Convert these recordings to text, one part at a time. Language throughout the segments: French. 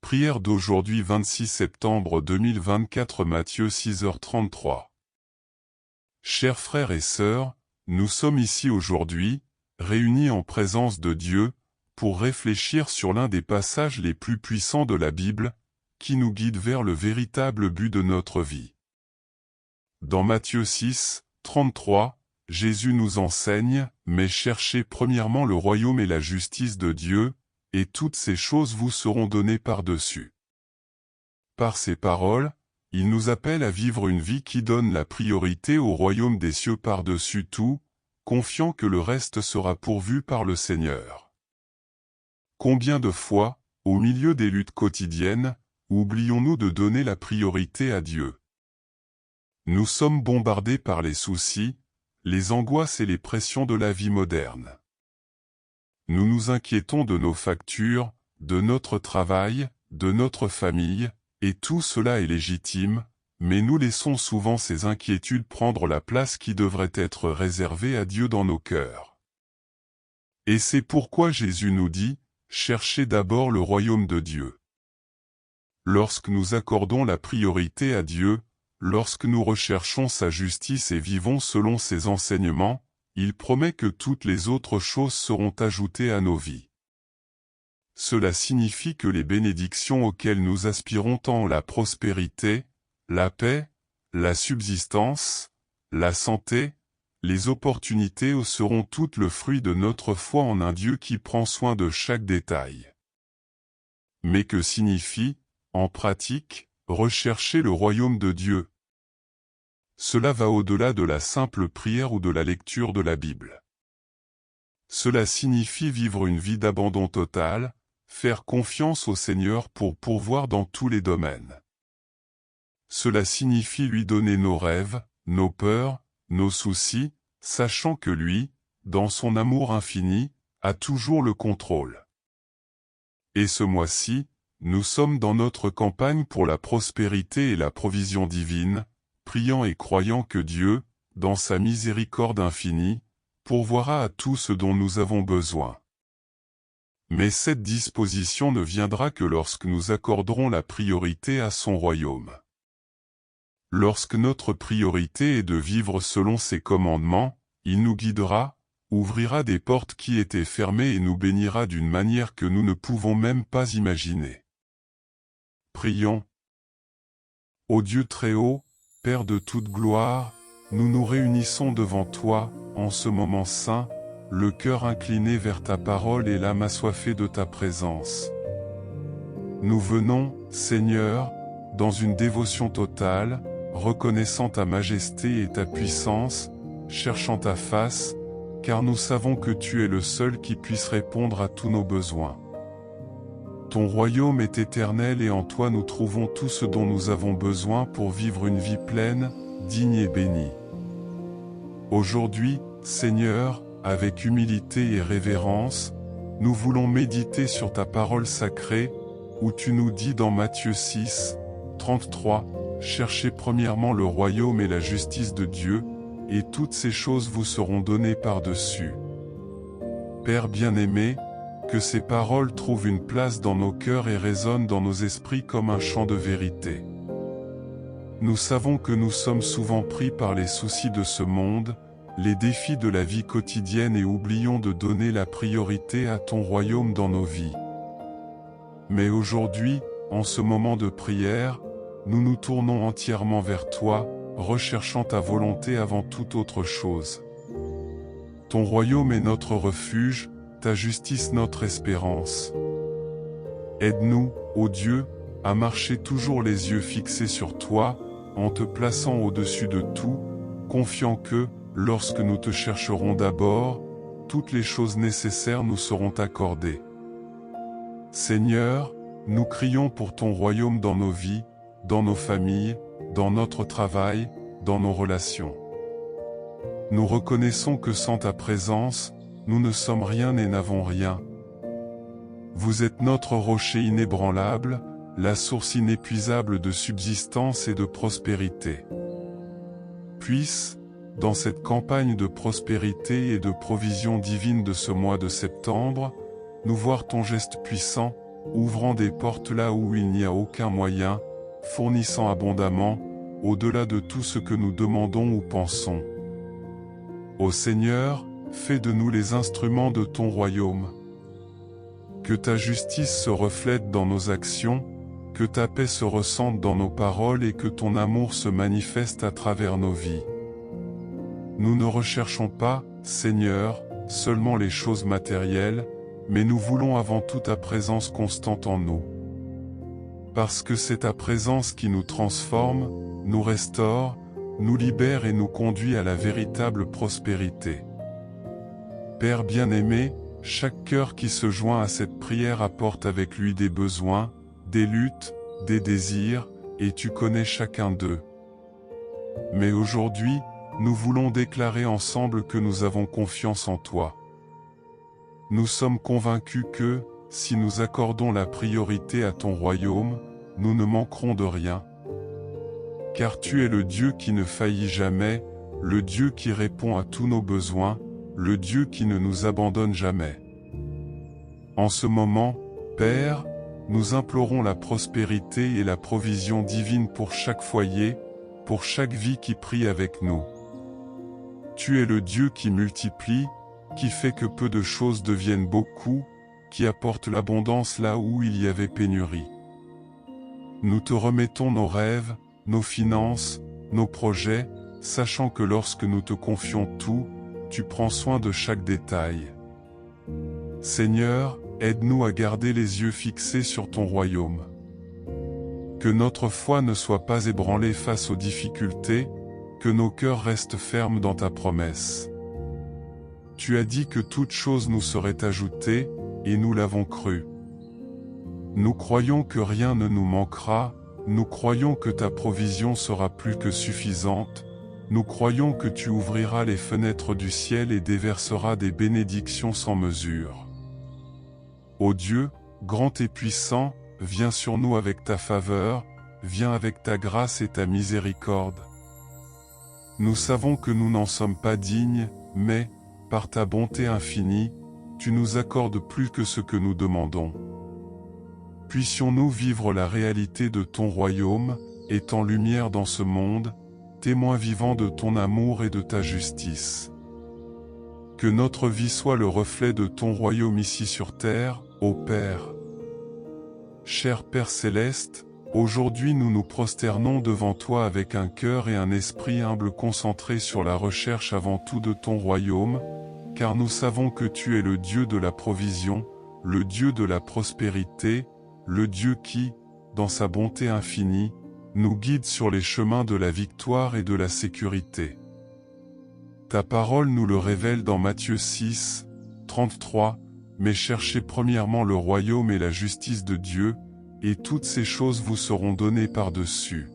Prière d'aujourd'hui 26 septembre 2024 Matthieu 6h33. Chers frères et sœurs, nous sommes ici aujourd'hui, réunis en présence de Dieu, pour réfléchir sur l'un des passages les plus puissants de la Bible, qui nous guide vers le véritable but de notre vie. Dans Matthieu 6, 33, Jésus nous enseigne, « Mais cherchez premièrement le royaume et la justice de Dieu, et toutes ces choses vous seront données par-dessus. » Par ces paroles, il nous appelle à vivre une vie qui donne la priorité au royaume des cieux par-dessus tout, confiant que le reste sera pourvu par le Seigneur. Combien de fois, au milieu des luttes quotidiennes, oublions-nous de donner la priorité à Dieu? Nous sommes bombardés par les soucis, les angoisses et les pressions de la vie moderne. Nous nous inquiétons de nos factures, de notre travail, de notre famille, et tout cela est légitime, mais nous laissons souvent ces inquiétudes prendre la place qui devrait être réservée à Dieu dans nos cœurs. Et c'est pourquoi Jésus nous dit, « Cherchez d'abord le royaume de Dieu ». Lorsque nous accordons la priorité à Dieu, lorsque nous recherchons sa justice et vivons selon ses enseignements, il promet que toutes les autres choses seront ajoutées à nos vies. Cela signifie que les bénédictions auxquelles nous aspirons tant la prospérité, la paix, la subsistance, la santé, les opportunités seront toutes le fruit de notre foi en un Dieu qui prend soin de chaque détail. Mais que signifie, en pratique, rechercher le royaume de Dieu? Cela va au-delà de la simple prière ou de la lecture de la Bible. Cela signifie vivre une vie d'abandon total, faire confiance au Seigneur pour pourvoir dans tous les domaines. Cela signifie lui donner nos rêves, nos peurs, nos soucis, sachant que lui, dans son amour infini, a toujours le contrôle. Et ce mois-ci, nous sommes dans notre campagne pour la prospérité et la provision divine, priant et croyant que Dieu, dans sa miséricorde infinie, pourvoira à tout ce dont nous avons besoin. Mais cette disposition ne viendra que lorsque nous accorderons la priorité à son royaume. Lorsque notre priorité est de vivre selon ses commandements, il nous guidera, ouvrira des portes qui étaient fermées et nous bénira d'une manière que nous ne pouvons même pas imaginer. Prions. Ô Dieu très haut, Père de toute gloire, nous nous réunissons devant toi, en ce moment saint, le cœur incliné vers ta parole et l'âme assoiffée de ta présence. Nous venons, Seigneur, dans une dévotion totale, reconnaissant ta majesté et ta puissance, cherchant ta face, car nous savons que tu es le seul qui puisse répondre à tous nos besoins. Ton royaume est éternel et en toi nous trouvons tout ce dont nous avons besoin pour vivre une vie pleine, digne et bénie. Aujourd'hui, Seigneur, avec humilité et révérence, nous voulons méditer sur ta parole sacrée, où tu nous dis dans Matthieu 6, 33, « Cherchez premièrement le royaume et la justice de Dieu, et toutes ces choses vous seront données par-dessus. » Père bien-aimé, que ces paroles trouvent une place dans nos cœurs et résonnent dans nos esprits comme un chant de vérité. Nous savons que nous sommes souvent pris par les soucis de ce monde, les défis de la vie quotidienne et oublions de donner la priorité à ton royaume dans nos vies. Mais aujourd'hui, en ce moment de prière, nous nous tournons entièrement vers toi, recherchant ta volonté avant toute autre chose. Ton royaume est notre refuge, ta justice notre espérance. Aide-nous, ô Dieu, à marcher toujours les yeux fixés sur toi, en te plaçant au-dessus de tout, confiant que, lorsque nous te chercherons d'abord, toutes les choses nécessaires nous seront accordées. Seigneur, nous crions pour ton royaume dans nos vies, dans nos familles, dans notre travail, dans nos relations. Nous reconnaissons que sans ta présence, nous ne sommes rien et n'avons rien. Vous êtes notre rocher inébranlable, la source inépuisable de subsistance et de prospérité. Puisse, dans cette campagne de prospérité et de provision divine de ce mois de septembre, nous voir ton geste puissant, ouvrant des portes là où il n'y a aucun moyen, fournissant abondamment, au-delà de tout ce que nous demandons ou pensons. Ô Seigneur, fais de nous les instruments de ton royaume. Que ta justice se reflète dans nos actions, que ta paix se ressente dans nos paroles et que ton amour se manifeste à travers nos vies. Nous ne recherchons pas, Seigneur, seulement les choses matérielles, mais nous voulons avant tout ta présence constante en nous. Parce que c'est ta présence qui nous transforme, nous restaure, nous libère et nous conduit à la véritable prospérité. Père bien-aimé, chaque cœur qui se joint à cette prière apporte avec lui des besoins, des luttes, des désirs, et tu connais chacun d'eux. Mais aujourd'hui, nous voulons déclarer ensemble que nous avons confiance en toi. Nous sommes convaincus que, si nous accordons la priorité à ton royaume, nous ne manquerons de rien. Car tu es le Dieu qui ne faillit jamais, le Dieu qui répond à tous nos besoins, le Dieu qui ne nous abandonne jamais. En ce moment, Père, nous implorons la prospérité et la provision divine pour chaque foyer, pour chaque vie qui prie avec nous. Tu es le Dieu qui multiplie, qui fait que peu de choses deviennent beaucoup, qui apporte l'abondance là où il y avait pénurie. Nous te remettons nos rêves, nos finances, nos projets, sachant que lorsque nous te confions tout, tu prends soin de chaque détail. Seigneur, aide-nous à garder les yeux fixés sur ton royaume. Que notre foi ne soit pas ébranlée face aux difficultés, que nos cœurs restent fermes dans ta promesse. Tu as dit que toute chose nous serait ajoutée, et nous l'avons cru. Nous croyons que rien ne nous manquera, nous croyons que ta provision sera plus que suffisante, nous croyons que tu ouvriras les fenêtres du ciel et déverseras des bénédictions sans mesure. Ô Dieu, grand et puissant, viens sur nous avec ta faveur, viens avec ta grâce et ta miséricorde. Nous savons que nous n'en sommes pas dignes, mais, par ta bonté infinie, tu nous accordes plus que ce que nous demandons. Puissions-nous vivre la réalité de ton royaume, étant lumière dans ce monde, témoin vivant de ton amour et de ta justice. Que notre vie soit le reflet de ton royaume ici sur terre, ô Père. Cher Père céleste, aujourd'hui nous nous prosternons devant toi avec un cœur et un esprit humble concentrés sur la recherche avant tout de ton royaume, car nous savons que tu es le Dieu de la provision, le Dieu de la prospérité, le Dieu qui, dans sa bonté infinie, nous guide sur les chemins de la victoire et de la sécurité. Ta parole nous le révèle dans Matthieu 6, 33, « Mais cherchez premièrement le royaume et la justice de Dieu, et toutes ces choses vous seront données par-dessus. »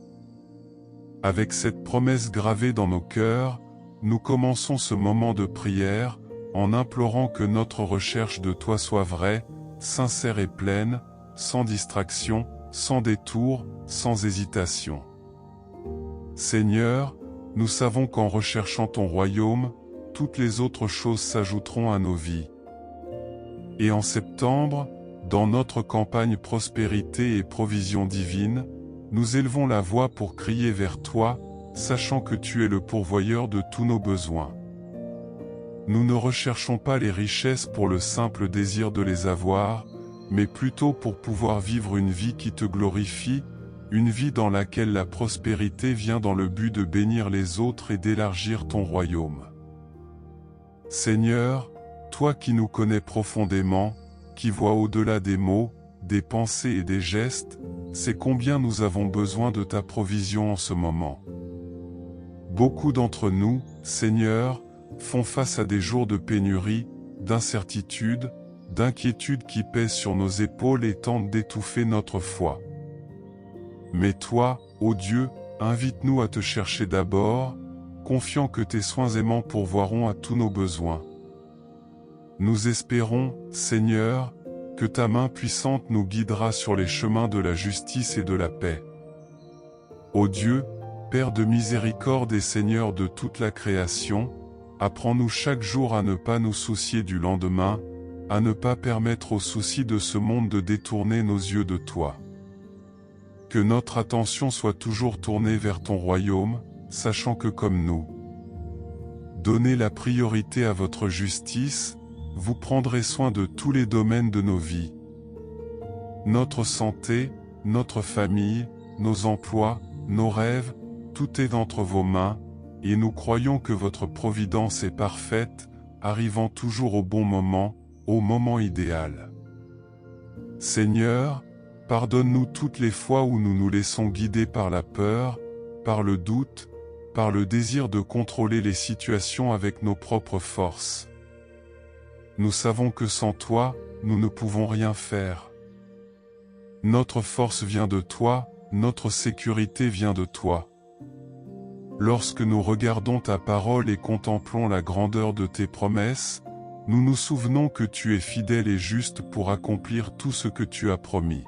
Avec cette promesse gravée dans nos cœurs, nous commençons ce moment de prière, en implorant que notre recherche de toi soit vraie, sincère et pleine, sans distraction, sans détour, sans hésitation. Seigneur, nous savons qu'en recherchant ton royaume, toutes les autres choses s'ajouteront à nos vies. Et en septembre, dans notre campagne prospérité et provision divine, nous élevons la voix pour crier vers toi, sachant que tu es le pourvoyeur de tous nos besoins. Nous ne recherchons pas les richesses pour le simple désir de les avoir, mais plutôt pour pouvoir vivre une vie qui te glorifie, une vie dans laquelle la prospérité vient dans le but de bénir les autres et d'élargir ton royaume. Seigneur, toi qui nous connais profondément, qui vois au-delà des mots, des pensées et des gestes, sais combien nous avons besoin de ta provision en ce moment. Beaucoup d'entre nous, Seigneur, font face à des jours de pénurie, d'incertitude, d'inquiétude qui pèsent sur nos épaules et tentent d'étouffer notre foi. Mais toi, ô Dieu, invite-nous à te chercher d'abord, confiant que tes soins aimants pourvoiront à tous nos besoins. Nous espérons, Seigneur, que ta main puissante nous guidera sur les chemins de la justice et de la paix. Ô Dieu, Père de miséricorde et Seigneur de toute la création, apprends-nous chaque jour à ne pas nous soucier du lendemain, à ne pas permettre aux soucis de ce monde de détourner nos yeux de toi. Que notre attention soit toujours tournée vers ton royaume, sachant que comme nous, donnez la priorité à votre justice, vous prendrez soin de tous les domaines de nos vies. Notre santé, notre famille, nos emplois, nos rêves, tout est entre vos mains, et nous croyons que votre providence est parfaite, arrivant toujours au bon moment, au moment idéal. Seigneur, pardonne-nous toutes les fois où nous nous laissons guider par la peur, par le doute, par le désir de contrôler les situations avec nos propres forces. Nous savons que sans toi, nous ne pouvons rien faire. Notre force vient de toi, notre sécurité vient de toi. Lorsque nous regardons ta parole et contemplons la grandeur de tes promesses, nous nous souvenons que tu es fidèle et juste pour accomplir tout ce que tu as promis.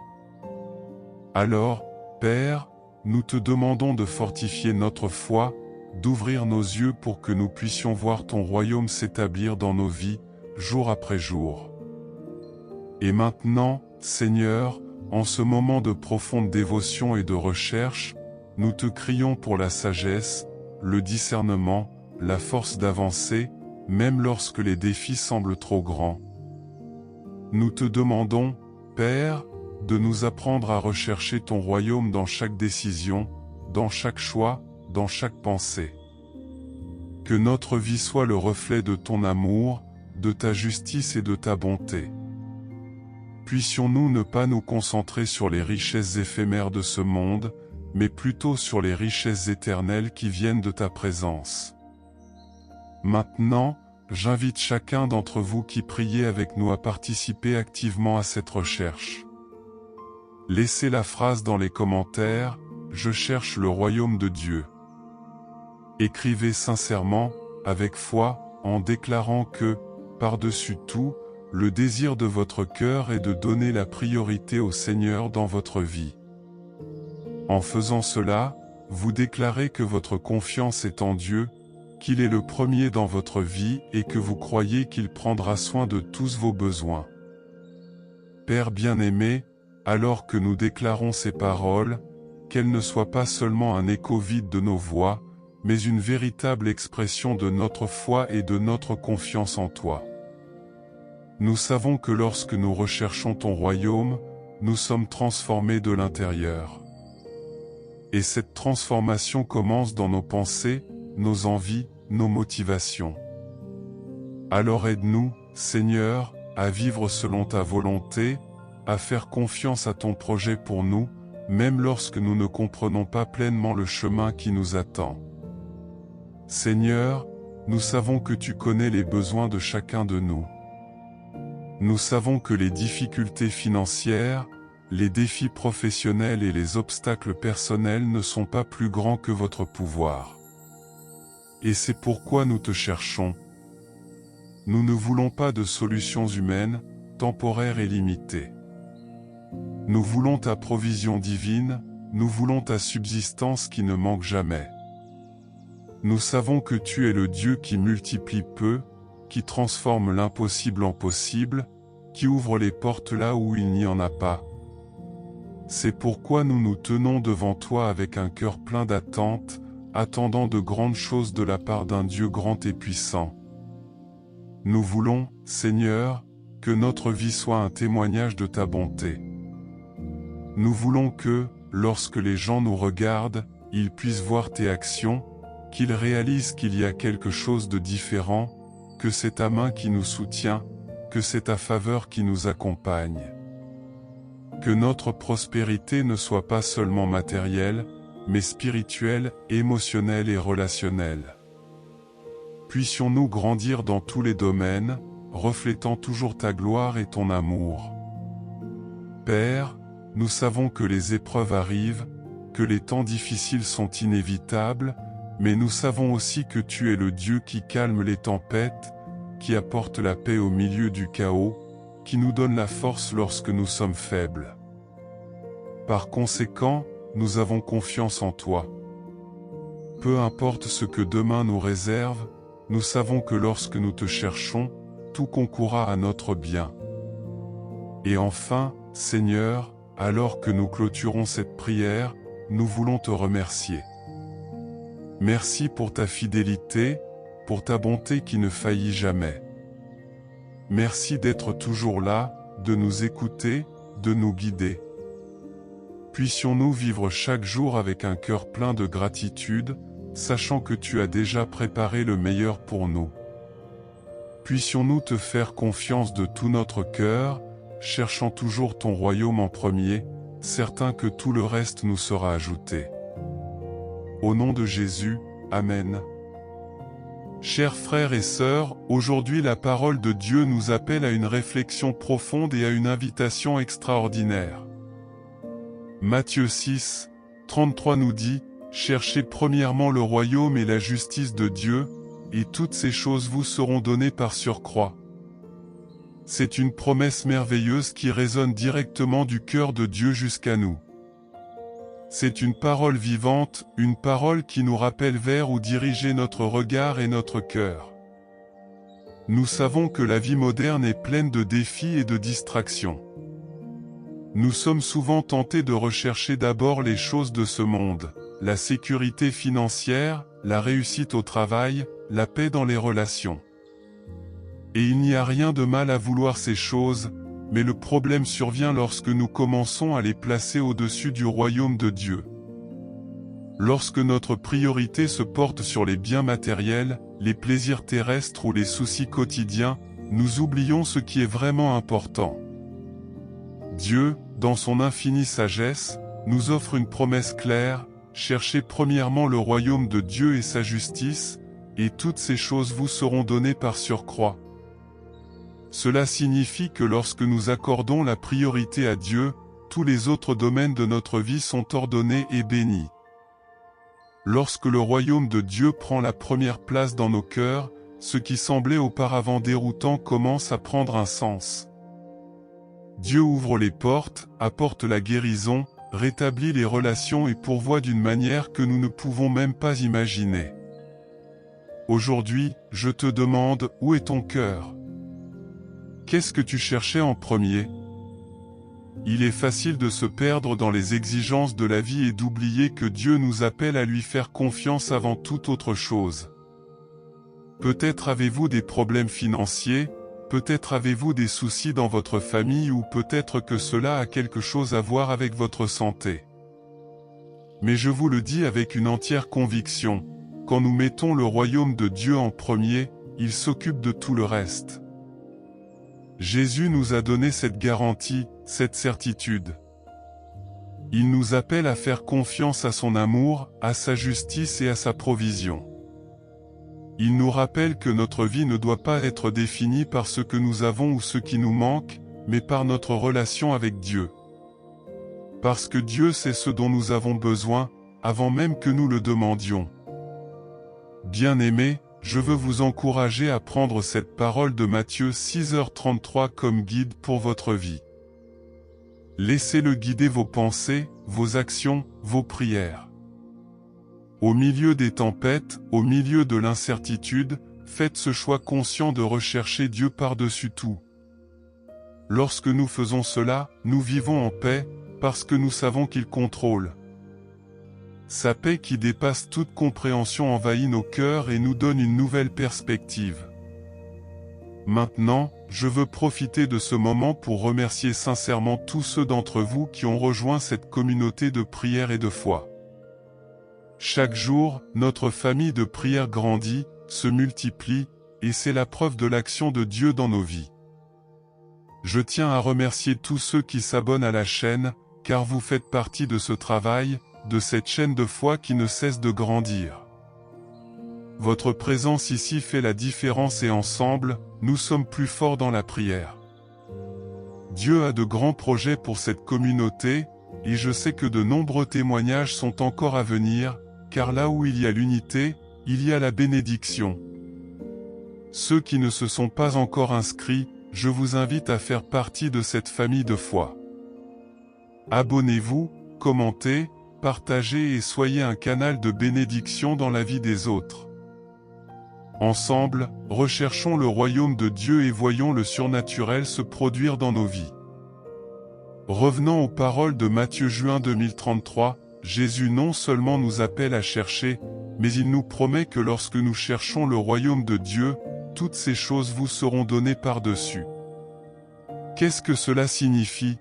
Alors, Père, nous te demandons de fortifier notre foi, d'ouvrir nos yeux pour que nous puissions voir ton royaume s'établir dans nos vies, jour après jour. Et maintenant, Seigneur, en ce moment de profonde dévotion et de recherche, nous te crions pour la sagesse, le discernement, la force d'avancer, même lorsque les défis semblent trop grands. Nous te demandons, Père, de nous apprendre à rechercher ton royaume dans chaque décision, dans chaque choix, dans chaque pensée. Que notre vie soit le reflet de ton amour, de ta justice et de ta bonté. Puissions-nous ne pas nous concentrer sur les richesses éphémères de ce monde, mais plutôt sur les richesses éternelles qui viennent de ta présence. Maintenant, j'invite chacun d'entre vous qui priez avec nous à participer activement à cette recherche. Laissez la phrase dans les commentaires, « Je cherche le royaume de Dieu ». Écrivez sincèrement, avec foi, en déclarant que, par-dessus tout, le désir de votre cœur est de donner la priorité au Seigneur dans votre vie. En faisant cela, vous déclarez que votre confiance est en Dieu, qu'il est le premier dans votre vie et que vous croyez qu'il prendra soin de tous vos besoins. Père bien-aimé, alors que nous déclarons ces paroles, qu'elles ne soient pas seulement un écho vide de nos voix, mais une véritable expression de notre foi et de notre confiance en toi. Nous savons que lorsque nous recherchons ton royaume, nous sommes transformés de l'intérieur. Et cette transformation commence dans nos pensées, nos envies, nos motivations. Alors aide-nous, Seigneur, à vivre selon ta volonté, à faire confiance à ton projet pour nous, même lorsque nous ne comprenons pas pleinement le chemin qui nous attend. Seigneur, nous savons que tu connais les besoins de chacun de nous. Nous savons que les difficultés financières, les défis professionnels et les obstacles personnels ne sont pas plus grands que votre pouvoir. Et c'est pourquoi nous te cherchons. Nous ne voulons pas de solutions humaines, temporaires et limitées. Nous voulons ta provision divine, nous voulons ta subsistance qui ne manque jamais. Nous savons que tu es le Dieu qui multiplie peu, qui transforme l'impossible en possible, qui ouvre les portes là où il n'y en a pas. C'est pourquoi nous nous tenons devant toi avec un cœur plein d'attente, attendant de grandes choses de la part d'un Dieu grand et puissant. Nous voulons, Seigneur, que notre vie soit un témoignage de ta bonté. Nous voulons que, lorsque les gens nous regardent, ils puissent voir tes actions, qu'ils réalisent qu'il y a quelque chose de différent, que c'est ta main qui nous soutient, que c'est ta faveur qui nous accompagne. Que notre prospérité ne soit pas seulement matérielle, mais spirituelle, émotionnelle et relationnelle. Puissions-nous grandir dans tous les domaines, reflétant toujours ta gloire et ton amour. Père, nous savons que les épreuves arrivent, que les temps difficiles sont inévitables, mais nous savons aussi que tu es le Dieu qui calme les tempêtes, qui apporte la paix au milieu du chaos, qui nous donne la force lorsque nous sommes faibles. Par conséquent, nous avons confiance en toi. Peu importe ce que demain nous réserve, nous savons que lorsque nous te cherchons, tout concourra à notre bien. Et enfin, Seigneur, alors que nous clôturons cette prière, nous voulons te remercier. Merci pour ta fidélité, pour ta bonté qui ne faillit jamais. Merci d'être toujours là, de nous écouter, de nous guider. Puissions-nous vivre chaque jour avec un cœur plein de gratitude, sachant que tu as déjà préparé le meilleur pour nous. Puissions-nous te faire confiance de tout notre cœur, cherchant toujours ton royaume en premier, certains que tout le reste nous sera ajouté. Au nom de Jésus, Amen. Chers frères et sœurs, aujourd'hui la parole de Dieu nous appelle à une réflexion profonde et à une invitation extraordinaire. Matthieu 6, 33 nous dit, « Cherchez premièrement le royaume et la justice de Dieu, et toutes ces choses vous seront données par surcroît. » C'est une promesse merveilleuse qui résonne directement du cœur de Dieu jusqu'à nous. C'est une parole vivante, une parole qui nous rappelle vers où diriger notre regard et notre cœur. Nous savons que la vie moderne est pleine de défis et de distractions. Nous sommes souvent tentés de rechercher d'abord les choses de ce monde, la sécurité financière, la réussite au travail, la paix dans les relations. Et il n'y a rien de mal à vouloir ces choses, mais le problème survient lorsque nous commençons à les placer au-dessus du royaume de Dieu. Lorsque notre priorité se porte sur les biens matériels, les plaisirs terrestres ou les soucis quotidiens, nous oublions ce qui est vraiment important. Dieu, dans son infinie sagesse, nous offre une promesse claire, « Cherchez premièrement le royaume de Dieu et sa justice, et toutes ces choses vous seront données par surcroît. » Cela signifie que lorsque nous accordons la priorité à Dieu, tous les autres domaines de notre vie sont ordonnés et bénis. Lorsque le royaume de Dieu prend la première place dans nos cœurs, ce qui semblait auparavant déroutant commence à prendre un sens. Dieu ouvre les portes, apporte la guérison, rétablit les relations et pourvoit d'une manière que nous ne pouvons même pas imaginer. Aujourd'hui, je te demande, où est ton cœur ? Qu'est-ce que tu cherchais en premier ? Il est facile de se perdre dans les exigences de la vie et d'oublier que Dieu nous appelle à lui faire confiance avant toute autre chose. Peut-être avez-vous des problèmes financiers, peut-être avez-vous des soucis dans votre famille ou peut-être que cela a quelque chose à voir avec votre santé. Mais je vous le dis avec une entière conviction, quand nous mettons le royaume de Dieu en premier, il s'occupe de tout le reste. Jésus nous a donné cette garantie, cette certitude. Il nous appelle à faire confiance à son amour, à sa justice et à sa provision. Il nous rappelle que notre vie ne doit pas être définie par ce que nous avons ou ce qui nous manque, mais par notre relation avec Dieu. Parce que Dieu sait ce dont nous avons besoin, avant même que nous le demandions. Bien-aimés, je veux vous encourager à prendre cette parole de Matthieu 6h33 comme guide pour votre vie. Laissez-le guider vos pensées, vos actions, vos prières. Au milieu des tempêtes, au milieu de l'incertitude, faites ce choix conscient de rechercher Dieu par-dessus tout. Lorsque nous faisons cela, nous vivons en paix, parce que nous savons qu'il contrôle. Sa paix qui dépasse toute compréhension envahit nos cœurs et nous donne une nouvelle perspective. Maintenant, je veux profiter de ce moment pour remercier sincèrement tous ceux d'entre vous qui ont rejoint cette communauté de prière et de foi. Chaque jour, notre famille de prière grandit, se multiplie, et c'est la preuve de l'action de Dieu dans nos vies. Je tiens à remercier tous ceux qui s'abonnent à la chaîne, car vous faites partie de ce travail, de cette chaîne de foi qui ne cesse de grandir. Votre présence ici fait la différence et ensemble, nous sommes plus forts dans la prière. Dieu a de grands projets pour cette communauté, et je sais que de nombreux témoignages sont encore à venir, car là où il y a l'unité, il y a la bénédiction. Ceux qui ne se sont pas encore inscrits, je vous invite à faire partie de cette famille de foi. Abonnez-vous, commentez, partagez et soyez un canal de bénédiction dans la vie des autres. Ensemble, recherchons le royaume de Dieu et voyons le surnaturel se produire dans nos vies. Revenant aux paroles de Matthieu juin 2033, Jésus non seulement nous appelle à chercher, mais il nous promet que lorsque nous cherchons le royaume de Dieu, toutes ces choses vous seront données par-dessus. Qu'est-ce que cela signifie?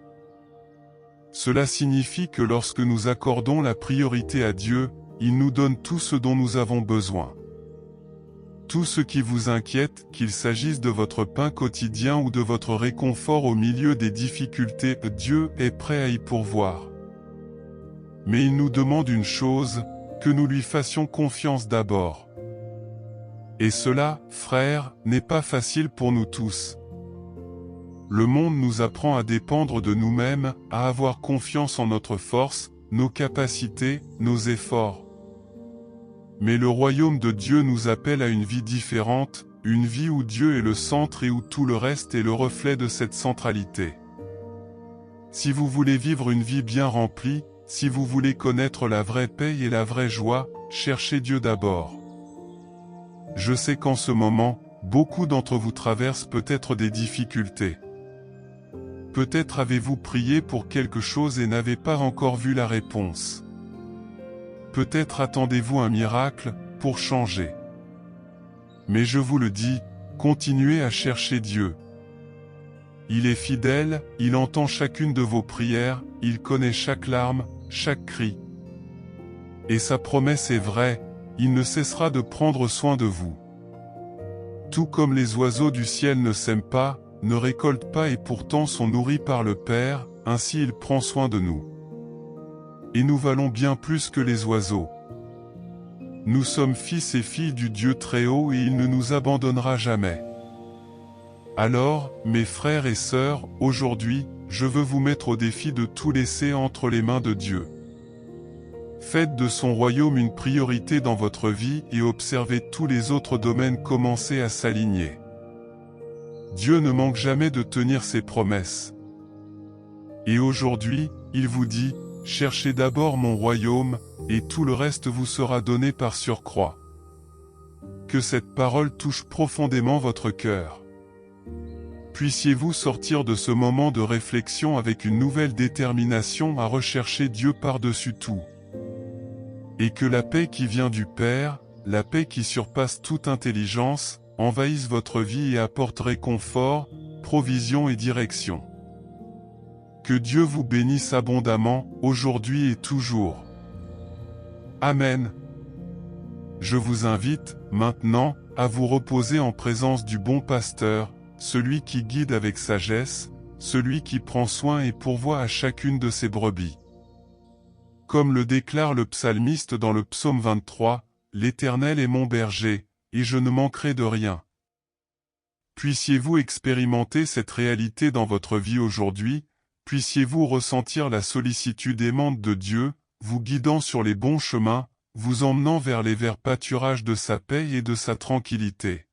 Cela signifie que lorsque nous accordons la priorité à Dieu, il nous donne tout ce dont nous avons besoin. Tout ce qui vous inquiète, qu'il s'agisse de votre pain quotidien ou de votre réconfort au milieu des difficultés, Dieu est prêt à y pourvoir. Mais il nous demande une chose, que nous lui fassions confiance d'abord. Et cela, frères, n'est pas facile pour nous tous. Le monde nous apprend à dépendre de nous-mêmes, à avoir confiance en notre force, nos capacités, nos efforts. Mais le royaume de Dieu nous appelle à une vie différente, une vie où Dieu est le centre et où tout le reste est le reflet de cette centralité. Si vous voulez vivre une vie bien remplie, si vous voulez connaître la vraie paix et la vraie joie, cherchez Dieu d'abord. Je sais qu'en ce moment, beaucoup d'entre vous traversent peut-être des difficultés. Peut-être avez-vous prié pour quelque chose et n'avez pas encore vu la réponse. Peut-être attendez-vous un miracle, pour changer. Mais je vous le dis, continuez à chercher Dieu. Il est fidèle, il entend chacune de vos prières, il connaît chaque larme, chaque cri. Et sa promesse est vraie, il ne cessera de prendre soin de vous. Tout comme les oiseaux du ciel ne sèment pas, ne récoltent pas et pourtant sont nourris par le Père, ainsi il prend soin de nous. Et nous valons bien plus que les oiseaux. Nous sommes fils et filles du Dieu Très-Haut et il ne nous abandonnera jamais. Alors, mes frères et sœurs, aujourd'hui, je veux vous mettre au défi de tout laisser entre les mains de Dieu. Faites de son royaume une priorité dans votre vie et observez tous les autres domaines commencer à s'aligner. Dieu ne manque jamais de tenir ses promesses. Et aujourd'hui, il vous dit, cherchez d'abord mon royaume, et tout le reste vous sera donné par surcroît. Que cette parole touche profondément votre cœur. Puissiez-vous sortir de ce moment de réflexion avec une nouvelle détermination à rechercher Dieu par-dessus tout. Et que la paix qui vient du Père, la paix qui surpasse toute intelligence, envahisse votre vie et apporte réconfort, provision et direction. Que Dieu vous bénisse abondamment, aujourd'hui et toujours. Amen. Je vous invite, maintenant, à vous reposer en présence du bon pasteur, celui qui guide avec sagesse, celui qui prend soin et pourvoit à chacune de ses brebis. Comme le déclare le psalmiste dans le psaume 23, « L'Éternel est mon berger, et je ne manquerai de rien. » Puissiez-vous expérimenter cette réalité dans votre vie aujourd'hui, puissiez-vous ressentir la sollicitude aimante de Dieu, vous guidant sur les bons chemins, vous emmenant vers les verts pâturages de sa paix et de sa tranquillité.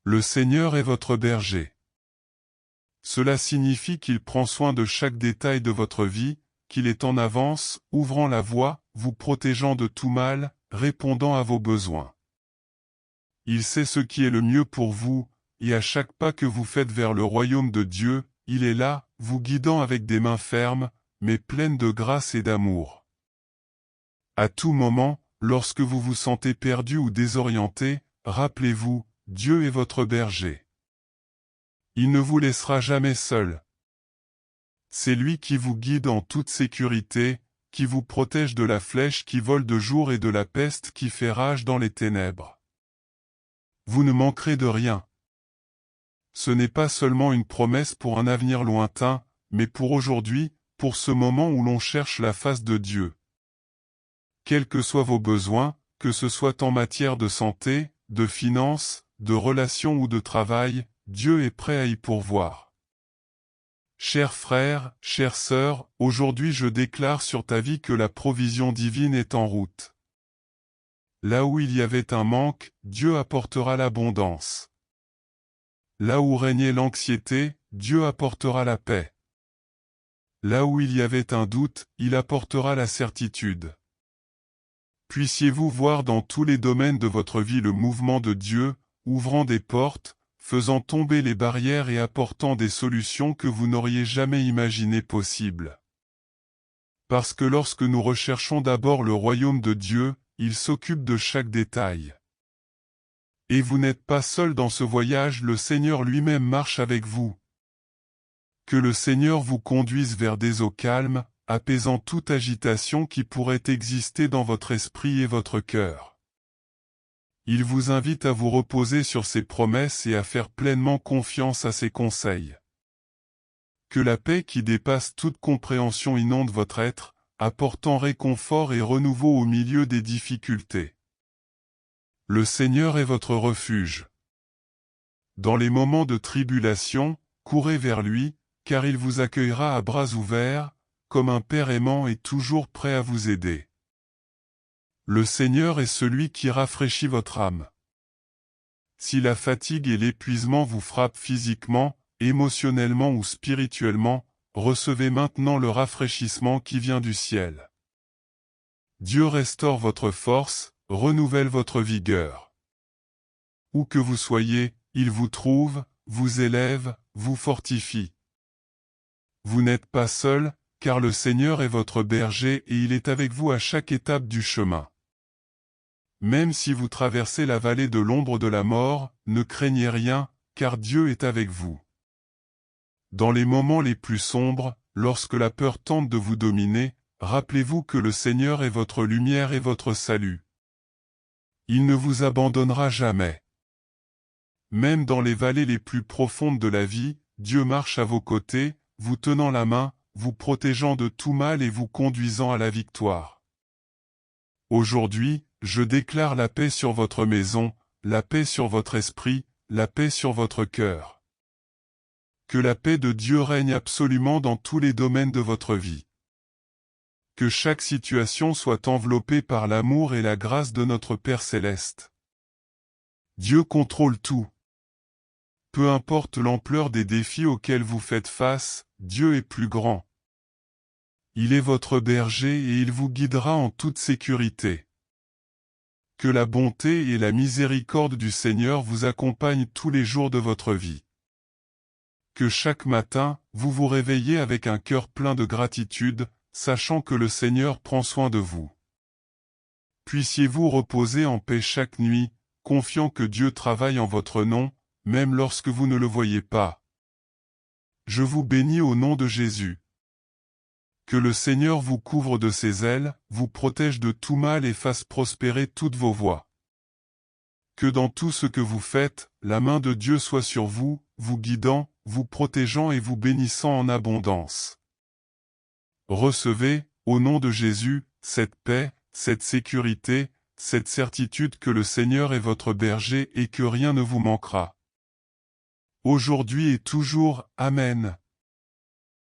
Le Seigneur est votre berger. Cela signifie qu'il prend soin de chaque détail de votre vie, qu'il est en avance, ouvrant la voie, vous protégeant de tout mal, répondant à vos besoins. Il sait ce qui est le mieux pour vous, et à chaque pas que vous faites vers le royaume de Dieu, il est là, vous guidant avec des mains fermes, mais pleines de grâce et d'amour. À tout moment, lorsque vous vous sentez perdu ou désorienté, rappelez-vous, Dieu est votre berger. Il ne vous laissera jamais seul. C'est lui qui vous guide en toute sécurité, qui vous protège de la flèche qui vole de jour et de la peste qui fait rage dans les ténèbres. Vous ne manquerez de rien. Ce n'est pas seulement une promesse pour un avenir lointain, mais pour aujourd'hui, pour ce moment où l'on cherche la face de Dieu. Quels que soient vos besoins, que ce soit en matière de santé, de finances, de relations ou de travail, Dieu est prêt à y pourvoir. Chers frères, chères sœurs, aujourd'hui je déclare sur ta vie que la provision divine est en route. Là où il y avait un manque, Dieu apportera l'abondance. Là où régnait l'anxiété, Dieu apportera la paix. Là où il y avait un doute, il apportera la certitude. Puissiez-vous voir dans tous les domaines de votre vie le mouvement de Dieu, ouvrant des portes, faisant tomber les barrières et apportant des solutions que vous n'auriez jamais imaginées possibles. Parce que lorsque nous recherchons d'abord le royaume de Dieu, il s'occupe de chaque détail. Et vous n'êtes pas seul dans ce voyage, le Seigneur lui-même marche avec vous. Que le Seigneur vous conduise vers des eaux calmes, apaisant toute agitation qui pourrait exister dans votre esprit et votre cœur. Il vous invite à vous reposer sur ses promesses et à faire pleinement confiance à ses conseils. Que la paix qui dépasse toute compréhension inonde votre être, apportant réconfort et renouveau au milieu des difficultés. Le Seigneur est votre refuge. Dans les moments de tribulation, courez vers lui, car il vous accueillera à bras ouverts, comme un Père aimant et toujours prêt à vous aider. Le Seigneur est celui qui rafraîchit votre âme. Si la fatigue et l'épuisement vous frappent physiquement, émotionnellement ou spirituellement, recevez maintenant le rafraîchissement qui vient du ciel. Dieu restaure votre force, renouvelle votre vigueur. Où que vous soyez, il vous trouve, vous élève, vous fortifie. Vous n'êtes pas seul, car le Seigneur est votre berger et il est avec vous à chaque étape du chemin. Même si vous traversez la vallée de l'ombre de la mort, ne craignez rien, car Dieu est avec vous. Dans les moments les plus sombres, lorsque la peur tente de vous dominer, rappelez-vous que le Seigneur est votre lumière et votre salut. Il ne vous abandonnera jamais. Même dans les vallées les plus profondes de la vie, Dieu marche à vos côtés, vous tenant la main, vous protégeant de tout mal et vous conduisant à la victoire. Aujourd'hui, je déclare la paix sur votre maison, la paix sur votre esprit, la paix sur votre cœur. Que la paix de Dieu règne absolument dans tous les domaines de votre vie. Que chaque situation soit enveloppée par l'amour et la grâce de notre Père céleste. Dieu contrôle tout. Peu importe l'ampleur des défis auxquels vous faites face, Dieu est plus grand. Il est votre berger et il vous guidera en toute sécurité. Que la bonté et la miséricorde du Seigneur vous accompagnent tous les jours de votre vie. Que chaque matin, vous vous réveillez avec un cœur plein de gratitude, sachant que le Seigneur prend soin de vous. Puissiez-vous reposer en paix chaque nuit, confiant que Dieu travaille en votre nom, même lorsque vous ne le voyez pas. Je vous bénis au nom de Jésus. Que le Seigneur vous couvre de ses ailes, vous protège de tout mal et fasse prospérer toutes vos voies. Que dans tout ce que vous faites, la main de Dieu soit sur vous, vous guidant, vous protégeant et vous bénissant en abondance. Recevez, au nom de Jésus, cette paix, cette sécurité, cette certitude que le Seigneur est votre berger et que rien ne vous manquera. Aujourd'hui et toujours, Amen.